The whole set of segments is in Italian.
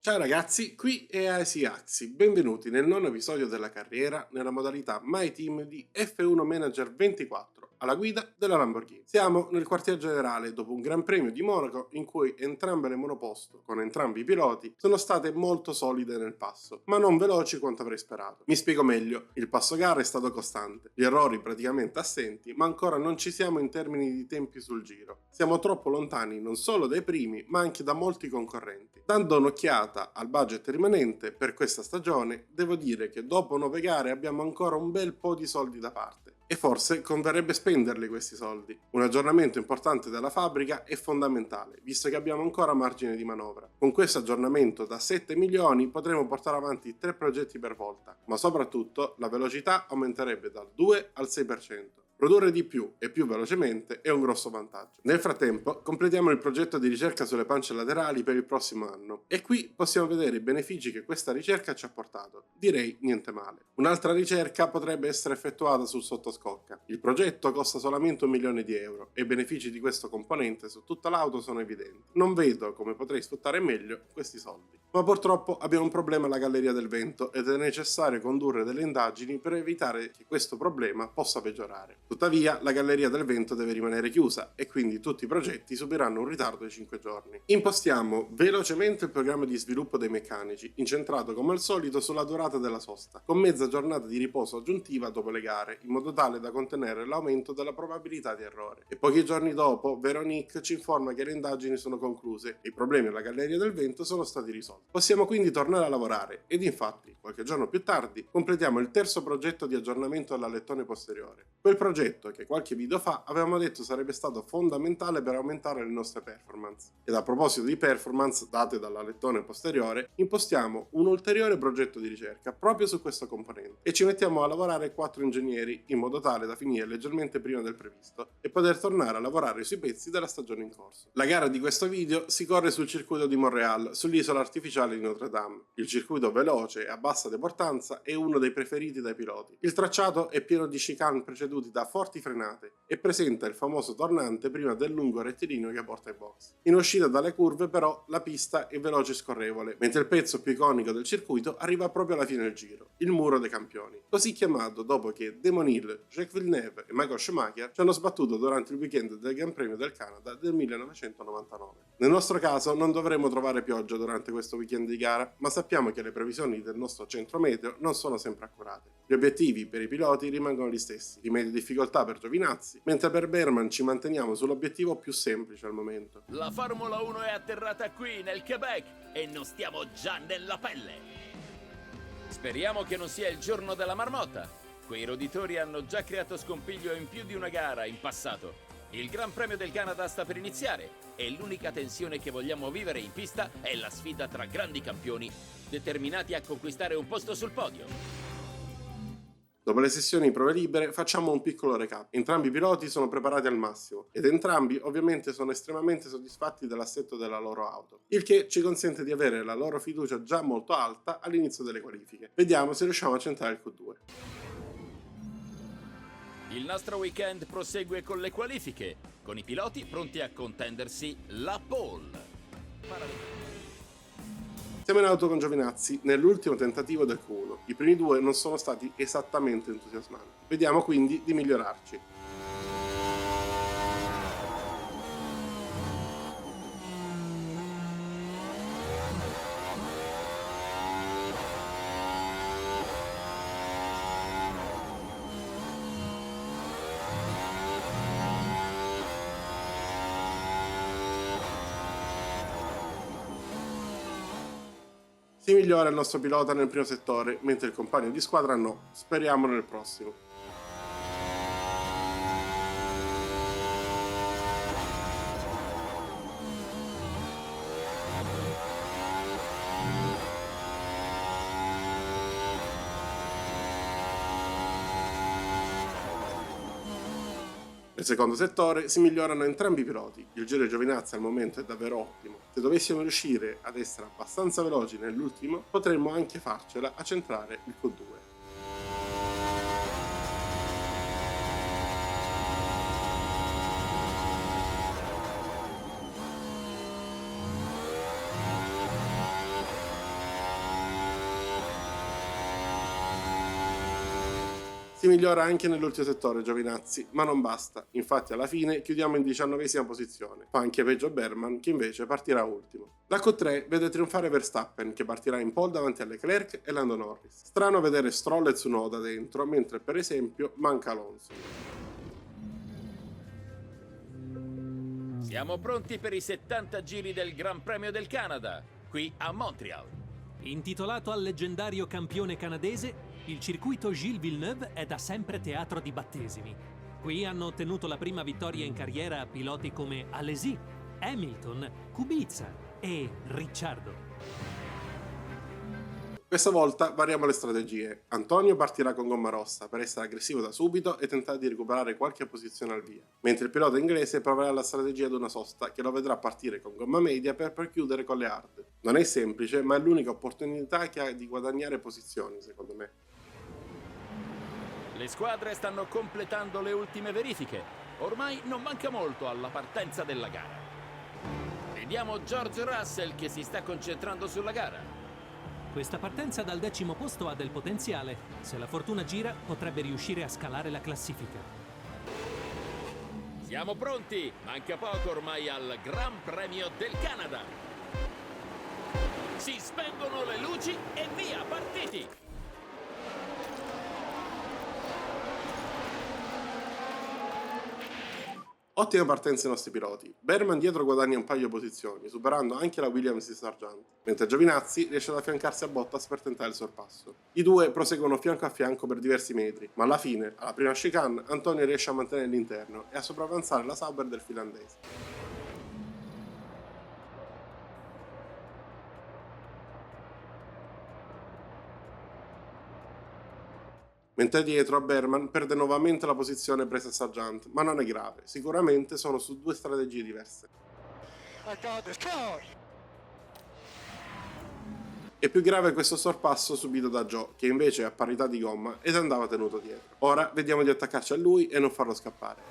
Ciao ragazzi, qui è Asi Axi, benvenuti nel nono episodio della carriera nella modalità My Team di F1 Manager 24 alla guida della Lamborghini. Siamo nel quartier generale dopo un Gran Premio di Monaco in cui entrambe le monoposto, con entrambi i piloti, sono state molto solide nel passo, ma non veloci quanto avrei sperato. Mi spiego meglio, il passo gara è stato costante, gli errori praticamente assenti, ma ancora non ci siamo in termini di tempi sul giro. Siamo troppo lontani non solo dai primi, ma anche da molti concorrenti. Dando un'occhiata al budget rimanente per questa stagione, devo dire che dopo 9 gare abbiamo ancora un bel po' di soldi da parte. E forse converrebbe spenderli questi soldi. Un aggiornamento importante della fabbrica è fondamentale, visto che abbiamo ancora margine di manovra. Con questo aggiornamento da 7 milioni potremo portare avanti 3 progetti per volta, ma soprattutto la velocità aumenterebbe dal 2 al 6%. Produrre di più e più velocemente è un grosso vantaggio. Nel frattempo, completiamo il progetto di ricerca sulle pance laterali per il prossimo anno e qui possiamo vedere i benefici che questa ricerca ci ha portato. Direi niente male. Un'altra ricerca potrebbe essere effettuata sul sottoscocca. Il progetto costa solamente 1 milione di euro e i benefici di questo componente su tutta l'auto sono evidenti. Non vedo come potrei sfruttare meglio questi soldi. Ma purtroppo abbiamo un problema alla galleria del vento ed è necessario condurre delle indagini per evitare che questo problema possa peggiorare. Tuttavia, la galleria del vento deve rimanere chiusa e quindi tutti i progetti subiranno un ritardo di 5 giorni. Impostiamo velocemente il programma di sviluppo dei meccanici, incentrato come al solito sulla durata della sosta, con mezza giornata di riposo aggiuntiva dopo le gare, in modo tale da contenere l'aumento della probabilità di errore. E pochi giorni dopo, Veronique ci informa che le indagini sono concluse e i problemi alla galleria del vento sono stati risolti. Possiamo quindi tornare a lavorare ed infatti, qualche giorno più tardi, completiamo il terzo progetto di aggiornamento all'alettone posteriore. Quel progetto che qualche video fa avevamo detto sarebbe stato fondamentale per aumentare le nostre performance. Ed a proposito di performance date dall'alettone posteriore, impostiamo un ulteriore progetto di ricerca proprio su questo componente e ci mettiamo a lavorare 4 ingegneri in modo tale da finire leggermente prima del previsto e poter tornare a lavorare sui pezzi della stagione in corso. La gara di questo video si corre sul circuito di Montréal, sull'isola artificiale di Notre Dame. Il circuito veloce e a bassa deportanza è uno dei preferiti dai piloti. Il tracciato è pieno di chicane preceduti da forti frenate e presenta il famoso tornante prima del lungo rettilineo che porta ai box. In uscita dalle curve però la pista è veloce e scorrevole, mentre il pezzo più iconico del circuito arriva proprio alla fine del giro, il muro dei campioni, così chiamato dopo che Damon Hill, Jacques Villeneuve e Michael Schumacher ci hanno sbattuto durante il weekend del Gran Premio del Canada del 1999. Nel nostro caso non dovremo trovare pioggia durante questo weekend di gara, ma sappiamo che le previsioni del nostro centro meteo non sono sempre accurate. Gli obiettivi per i piloti rimangono gli stessi, di media difficoltà per Giovinazzi, mentre per Berman ci manteniamo sull'obiettivo più semplice al momento. La Formula 1 è atterrata qui, nel Quebec, e non stiamo già nella pelle. Speriamo che non sia il giorno della marmotta. Quei roditori hanno già creato scompiglio in più di una gara in passato. Il Gran Premio del Canada sta per iniziare e l'unica tensione che vogliamo vivere in pista è la sfida tra grandi campioni determinati a conquistare un posto sul podio. Dopo le sessioni prove libere facciamo un piccolo recap. Entrambi i piloti sono preparati al massimo ed entrambi ovviamente sono estremamente soddisfatti dell'assetto della loro auto, il che ci consente di avere la loro fiducia già molto alta all'inizio delle qualifiche. Vediamo se riusciamo a centrare il Q2. Il nostro weekend prosegue con le qualifiche, con i piloti pronti a contendersi la pole. Siamo in auto con Giovinazzi nell'ultimo tentativo del Q1. I primi due non sono stati esattamente entusiasmanti. Vediamo quindi di migliorarci. Si migliora il nostro pilota nel primo settore, mentre il compagno di squadra no. Speriamo nel prossimo. Nel secondo settore si migliorano entrambi i piloti, il giro di Giovinazzi al momento è davvero ottimo, se dovessimo riuscire ad essere abbastanza veloci nell'ultimo potremmo anche farcela a centrare il Q2. Si migliora anche nell'ultimo settore, Giovinazzi, ma non basta. Infatti alla fine chiudiamo in 19ª posizione. Fa anche peggio Berman, che invece partirà ultimo. La Q3 vede trionfare Verstappen, che partirà in pole davanti a Leclerc e Lando Norris. Strano vedere Stroll e Tsunoda dentro, mentre per esempio manca Alonso. Siamo pronti per i 70 giri del Gran Premio del Canada, qui a Montreal. Intitolato al leggendario campione canadese, il circuito Gilles Villeneuve è da sempre teatro di battesimi. Qui hanno ottenuto la prima vittoria in carriera piloti come Alesi, Hamilton, Kubica e Ricciardo. Questa volta variamo le strategie. Antonio partirà con gomma rossa per essere aggressivo da subito e tentare di recuperare qualche posizione al via, mentre il pilota inglese proverà la strategia ad una sosta che lo vedrà partire con gomma media per poi chiudere con le hard. Non è semplice, ma è l'unica opportunità che ha di guadagnare posizioni, secondo me. Le squadre stanno completando le ultime verifiche. Ormai non manca molto alla partenza della gara. Vediamo George Russell che si sta concentrando sulla gara. Questa partenza dal 10° posto ha del potenziale. Se la fortuna gira, potrebbe riuscire a scalare la classifica. Siamo pronti! Manca poco ormai al Gran Premio del Canada. Si spengono le luci e via, partiti! Ottima partenza ai nostri piloti. Berman dietro guadagna un paio di posizioni, superando anche la Williams di Sargent, mentre Giovinazzi riesce ad affiancarsi a Bottas per tentare il sorpasso. I due proseguono fianco a fianco per diversi metri, ma alla fine, alla prima chicane, Antonio riesce a mantenere l'interno e a sopravanzare la Sauber del finlandese. Mentre dietro Berman perde nuovamente la posizione presa a Sargent, ma non è grave, sicuramente sono su due strategie diverse. È più grave questo sorpasso subito da Joe, che invece è a parità di gomma ed andava tenuto dietro. Ora vediamo di attaccarci a lui e non farlo scappare.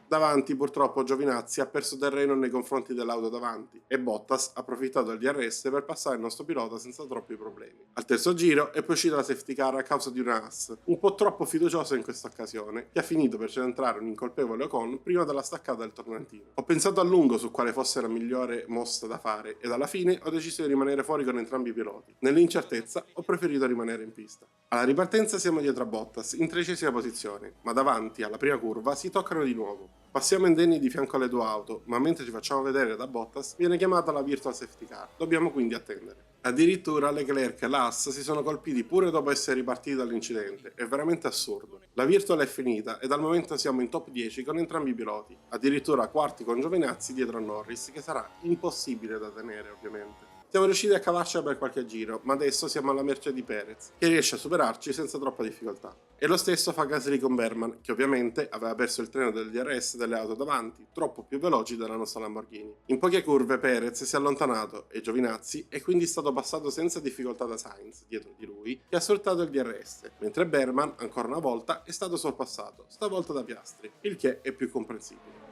Davanti purtroppo Giovinazzi ha perso terreno nei confronti dell'auto davanti e Bottas ha approfittato del DRS per passare il nostro pilota senza troppi problemi. Al terzo giro è poi uscita la safety car a causa di una Haas, un po' troppo fiduciosa in questa occasione, che ha finito per centrare un incolpevole Ocon prima della staccata del tornantino. Ho pensato a lungo su quale fosse la migliore mossa da fare ed alla fine ho deciso di rimanere fuori con entrambi i piloti. Nell'incertezza ho preferito rimanere in pista. Alla ripartenza siamo dietro a Bottas in 13ª posizione, ma davanti alla prima curva si toccano di nuovo. Passiamo indenni di fianco alle due auto, ma mentre ci facciamo vedere da Bottas viene chiamata la virtual safety car. Dobbiamo quindi attendere. Addirittura Leclerc e l'Haas si sono colpiti pure dopo essere ripartiti dall'incidente, è veramente assurdo. La virtual è finita e dal momento siamo in top 10 con entrambi i piloti, addirittura quarti con Giovinazzi dietro a Norris, che sarà impossibile da tenere ovviamente. Siamo riusciti a cavarcela per qualche giro, ma adesso siamo alla merce di Perez, che riesce a superarci senza troppa difficoltà. E lo stesso fa Gasly con Berman, che ovviamente aveva perso il treno del DRS delle auto davanti, troppo più veloci della nostra Lamborghini. In poche curve Perez si è allontanato e Giovinazzi è quindi stato passato senza difficoltà da Sainz, dietro di lui, che ha sfruttato il DRS, mentre Berman, ancora una volta, è stato sorpassato, stavolta da Piastri, il che è più comprensibile.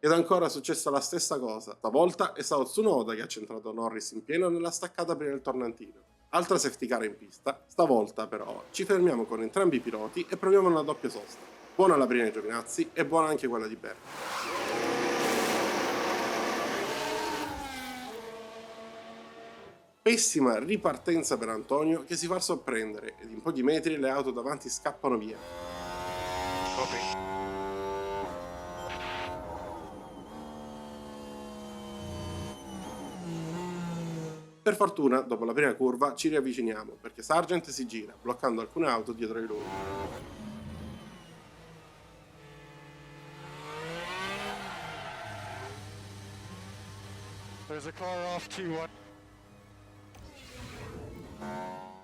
Ed ancora è successa la stessa cosa, stavolta è stato Tsunoda che ha centrato Norris in pieno nella staccata prima del tornantino. Altra safety car in pista, stavolta però ci fermiamo con entrambi i piloti e proviamo una doppia sosta. Buona la prima di Giovinazzi e buona anche quella di Berman. Pessima ripartenza per Antonio che si fa sorprendere ed in pochi metri le auto davanti scappano via. Per fortuna, dopo la prima curva, ci riavviciniamo, perché Sargent si gira, bloccando alcune auto dietro di lui.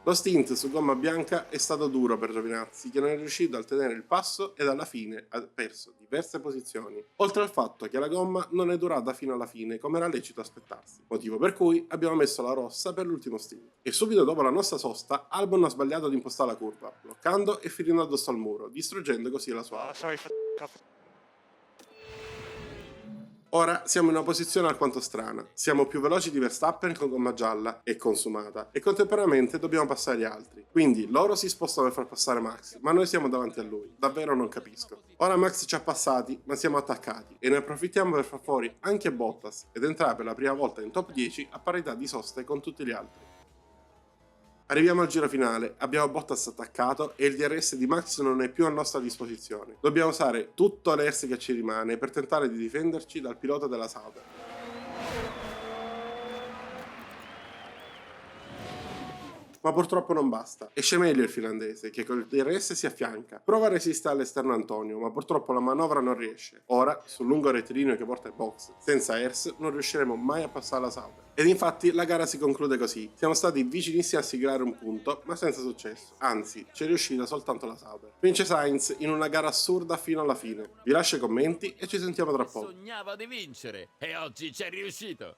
Lo stint su gomma bianca è stato duro per Giovinazzi, che non è riuscito a tenere il passo ed alla fine ha perso diverse posizioni, oltre al fatto che la gomma non è durata fino alla fine come era lecito aspettarsi, motivo per cui abbiamo messo la rossa per l'ultimo stint. E subito dopo la nostra sosta, Albon ha sbagliato ad impostare la curva, bloccando e finendo addosso al muro, distruggendo così la sua auto. Ora siamo in una posizione alquanto strana, siamo più veloci di Verstappen con gomma gialla e consumata e contemporaneamente dobbiamo passare gli altri, quindi loro si spostano per far passare Max, ma noi siamo davanti a lui, davvero non capisco. Ora Max ci ha passati, ma siamo attaccati e ne approfittiamo per far fuori anche Bottas ed entrare per la prima volta in top 10 a parità di soste con tutti gli altri. Arriviamo al giro finale, abbiamo Bottas attaccato e il DRS di Max non è più a nostra disposizione. Dobbiamo usare tutto l'ERS che ci rimane per tentare di difenderci dal pilota della Sauber. Ma purtroppo non basta. Esce meglio il finlandese, che con il DRS si affianca. Prova a resistere all'esterno Antonio, ma purtroppo la manovra non riesce. Ora, sul lungo rettilineo che porta ai box, senza ERS non riusciremo mai a passare la Sauber. Ed infatti la gara si conclude così. Siamo stati vicinissimi a siglare un punto, ma senza successo. Anzi, ci è riuscita soltanto la Sauber. Vince Sainz in una gara assurda fino alla fine. Vi lascio i commenti e ci sentiamo tra poco. Sognava di vincere e oggi ci è riuscito.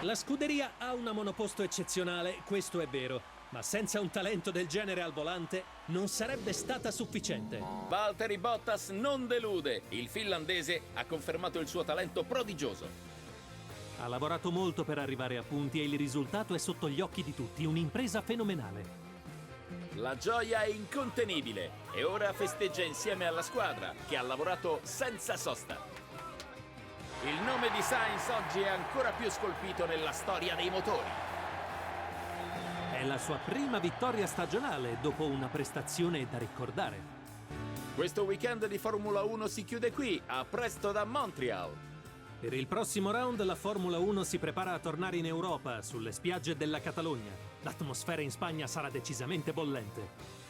La scuderia ha una monoposto eccezionale, questo è vero, ma senza un talento del genere al volante non sarebbe stata sufficiente. Valtteri Bottas non delude. Il finlandese ha confermato il suo talento prodigioso. Ha lavorato molto per arrivare a punti e il risultato è sotto gli occhi di tutti, un'impresa fenomenale. La gioia è incontenibile e ora festeggia insieme alla squadra che ha lavorato senza sosta. Il nome di Sainz oggi è ancora più scolpito nella storia dei motori. È la sua prima vittoria stagionale dopo una prestazione da ricordare. Questo weekend di Formula 1 si chiude qui, a presto da Montreal. Per il prossimo round la Formula 1 si prepara a tornare in Europa, sulle spiagge della Catalogna. L'atmosfera in Spagna sarà decisamente bollente.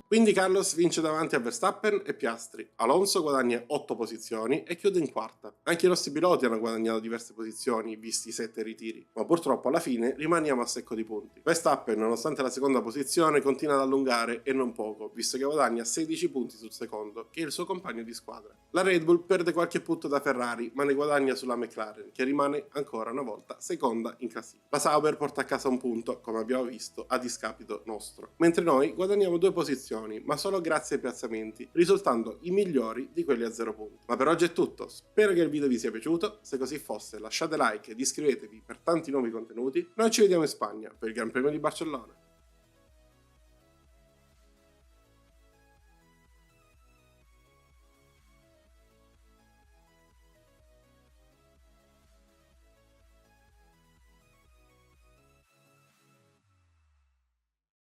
Quindi Carlos vince davanti a Verstappen e Piastri, Alonso guadagna 8 posizioni e chiude in quarta. Anche i nostri piloti hanno guadagnato diverse posizioni, visti i 7 ritiri, ma purtroppo alla fine rimaniamo a secco di punti. Verstappen, nonostante la seconda posizione, continua ad allungare e non poco, visto che guadagna 16 punti sul secondo, che è il suo compagno di squadra. La Red Bull perde qualche punto da Ferrari, ma ne guadagna sulla McLaren, che rimane ancora una volta seconda in classifica. La Sauber porta a casa un punto, come abbiamo visto, a discapito nostro, mentre noi guadagniamo 2 posizioni, ma solo grazie ai piazzamenti, risultando i migliori di quelli a 0 punti. Ma per oggi è tutto, spero che il video vi sia piaciuto, se così fosse lasciate like ed iscrivetevi per tanti nuovi contenuti, noi ci vediamo in Spagna per il Gran Premio di Barcellona.